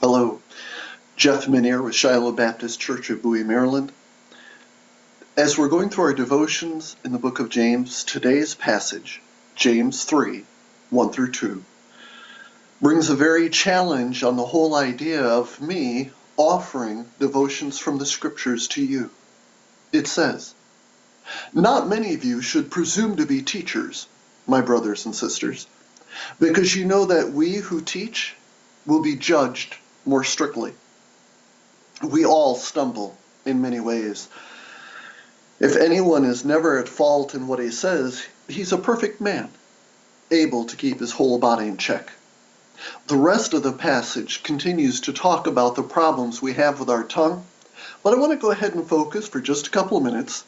Hello, Jeff Minier with Shiloh Baptist Church of Bowie, Maryland. As we're going through our devotions in the book of James, today's passage, James 3, 1 through 2, brings a very challenge on the whole idea of me offering devotions from the scriptures to you. It says, "Not many of you should presume to be teachers, my brothers and sisters, because you know that we who teach will be judged more strictly. We all stumble in many ways. If anyone is never at fault in what he says, he's a perfect man, able to keep his whole body in check." The rest of the passage continues to talk about the problems we have with our tongue, but I want to go ahead and focus for just a couple of minutes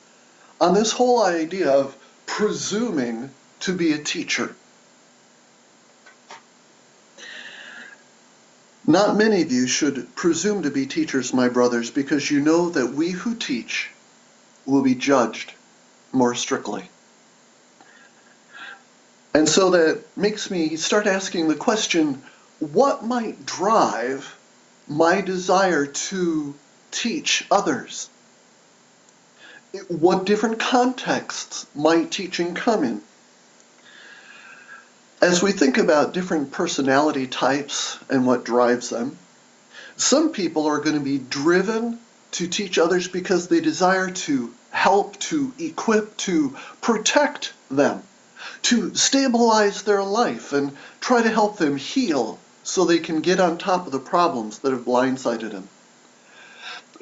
on this whole idea of presuming to be a teacher. Not many of you should presume to be teachers, my brothers, because you know that we who teach will be judged more strictly. And so that makes me start asking the question, what might drive my desire to teach others? What different contexts might teaching come in? As we think about different personality types and what drives them, some people are going to be driven to teach others because they desire to help, to equip, to protect them, to stabilize their life and try to help them heal so they can get on top of the problems that have blindsided them.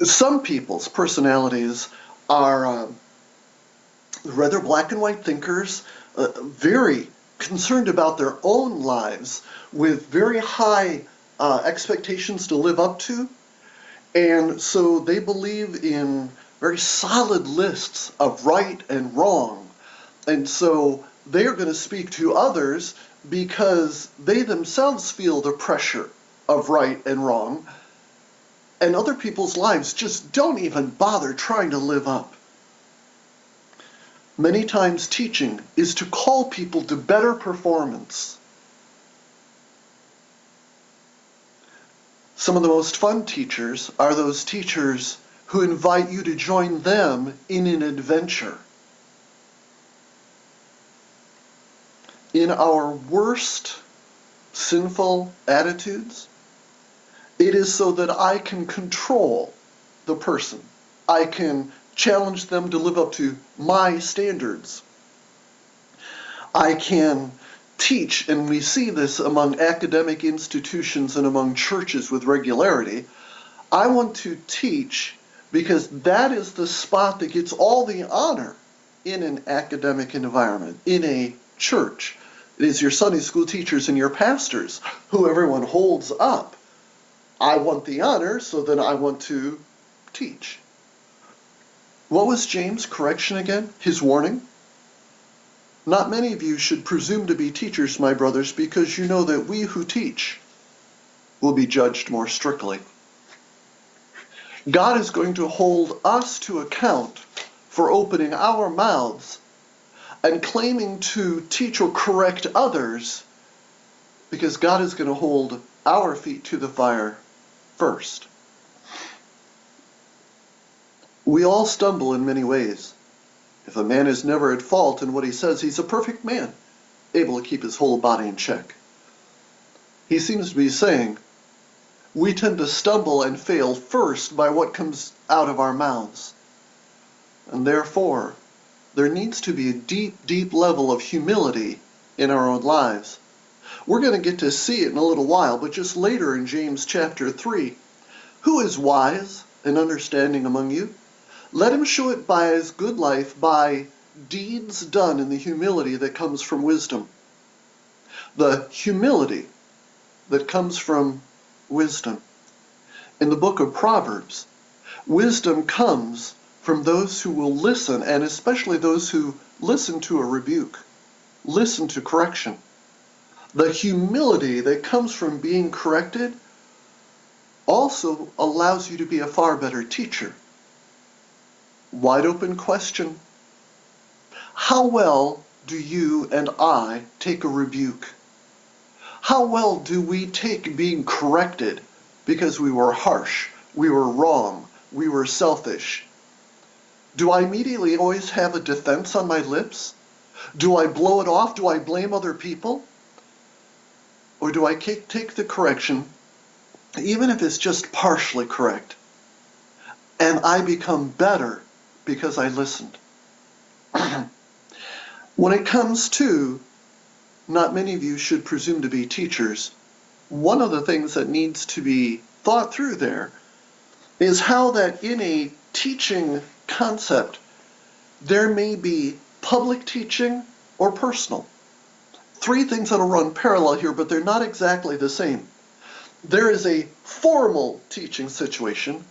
Some people's personalities are rather black and white thinkers, very concerned about their own lives with very high expectations to live up to. And so they believe in very solid lists of right and wrong. And so they are going to speak to others because they themselves feel the pressure of right and wrong. And other people's lives just don't even bother trying to live up. Many times teaching is to call people to better performance. Some of the most fun teachers are those teachers who invite you to join them in an adventure. In our worst sinful attitudes, it is so that I can control the person. I can challenge them to live up to my standards. I can teach, and we see this among academic institutions and among churches with regularity. I want to teach because that is the spot that gets all the honor in an academic environment, in a church. It is your Sunday school teachers and your pastors who everyone holds up. I want the honor, so then I want to teach. What was James' correction again? His warning? Not many of you should presume to be teachers, my brothers, because you know that we who teach will be judged more strictly. God is going to hold us to account for opening our mouths and claiming to teach or correct others, because God is going to hold our feet to the fire first. We all stumble in many ways. If a man is never at fault in what he says, he's a perfect man, able to keep his whole body in check. He seems to be saying, we tend to stumble and fail first by what comes out of our mouths. And therefore, there needs to be a deep, deep level of humility in our own lives. We're going to get to see it in a little while, but just later in James chapter 3, who is wise and understanding among you? Let him show it by his good life, by deeds done in the humility that comes from wisdom. The humility that comes from wisdom. In the book of Proverbs, wisdom comes from those who will listen, and especially those who listen to a rebuke, listen to correction. The humility that comes from being corrected also allows you to be a far better teacher. Wide open question. How well do you and I take a rebuke? How well do we take being corrected because we were harsh, we were wrong, we were selfish, do I immediately always have a defense on my lips? Do I blow it off? Do I blame other people? Or do I take the correction, even if it's just partially correct, and I become better because I listened? When it comes to, not many of you should presume to be teachers, one of the things that needs to be thought through there is how that in a teaching concept, there may be public teaching or personal. Three things that'll run parallel here, but they're not exactly the same. There is a formal teaching situation,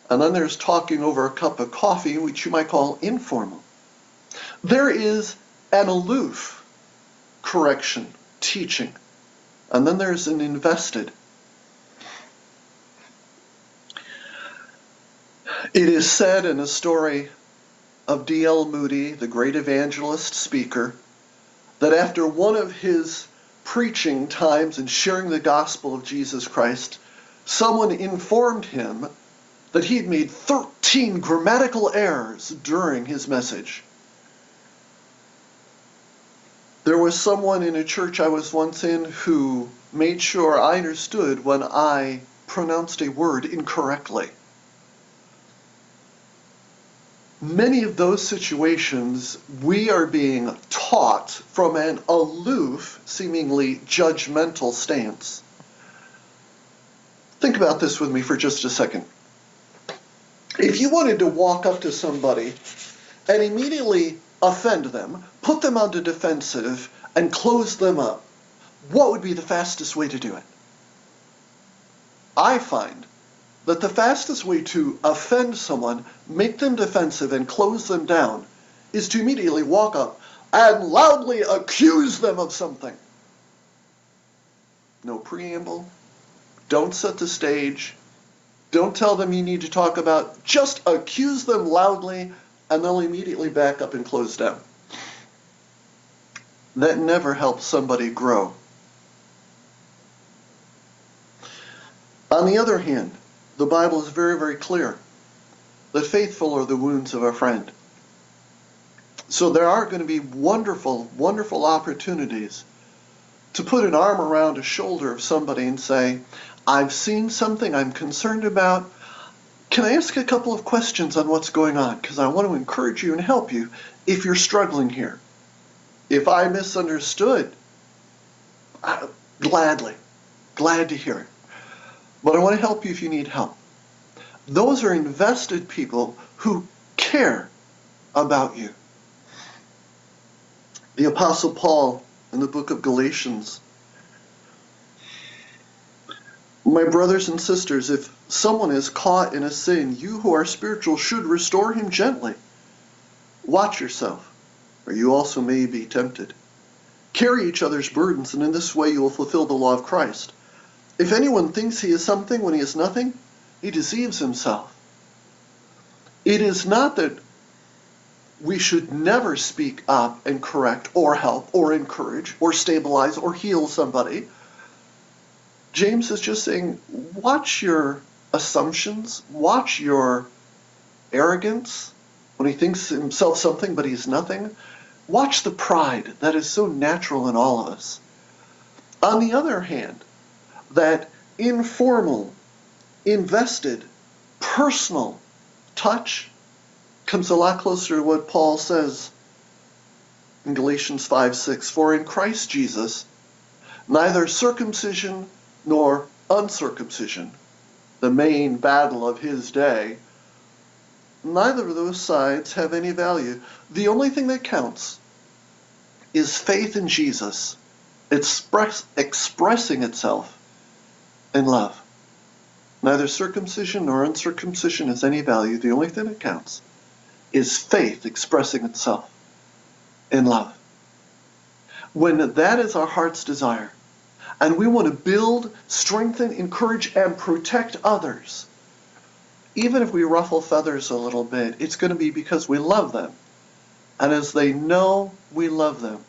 and then there's talking over a cup of coffee, which you might call informal. There is an aloof correction, teaching, and then there's an invested. It is said in a story of D.L. Moody, the great evangelist speaker, that after one of his preaching times and sharing the gospel of Jesus Christ, someone informed him that he'd made 13 grammatical errors during his message. There was someone in a church I was once in who made sure I understood when I pronounced a word incorrectly. Many of those situations, we are being taught from an aloof, seemingly judgmental stance. Think about this with me for just a second. If you wanted to walk up to somebody and immediately offend them, put them on the defensive, and close them up, what would be the fastest way to do it? I find that the fastest way to offend someone, make them defensive, and close them down is to immediately walk up and loudly accuse them of something. No preamble. Don't set the stage. Don't tell them you need to talk about. Just accuse them loudly, and they'll immediately back up and close down. That never helps somebody grow. On the other hand, the Bible is very, very clear that faithful are the wounds of a friend. So there are going to be wonderful, wonderful opportunities to put an arm around a shoulder of somebody and say, I've seen something I'm concerned about. Can I ask a couple of questions on what's going on? Because I want to encourage you and help you if you're struggling here. If I misunderstood, glad to hear it. But I want to help you if you need help. Those are invested people who care about you. The Apostle Paul in the book of Galatians, my brothers and sisters, if someone is caught in a sin, you who are spiritual should restore him gently. Watch yourself, or you also may be tempted. Carry each other's burdens, and in this way you will fulfill the law of Christ. If anyone thinks he is something when he is nothing, he deceives himself. It is not that we should never speak up and correct or help or encourage or stabilize or heal somebody. James is just saying, watch your assumptions, watch your arrogance when he thinks himself something but he's nothing. Watch the pride that is so natural in all of us. On the other hand, that informal, invested, personal touch comes a lot closer to what Paul says in Galatians 5:6. For in Christ Jesus, neither circumcision nor uncircumcision, the main battle of his day, neither of those sides have any value. The only thing that counts is faith in Jesus expressing itself in love. Neither circumcision nor uncircumcision has any value. The only thing that counts is faith expressing itself in love. When that is our heart's desire, and we want to build, strengthen, encourage, and protect others, even if we ruffle feathers a little bit, it's going to be because we love them. And as they know we love them,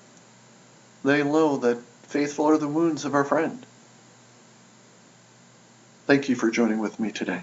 they know that faithful are the wounds of our friend. Thank you for joining with me today.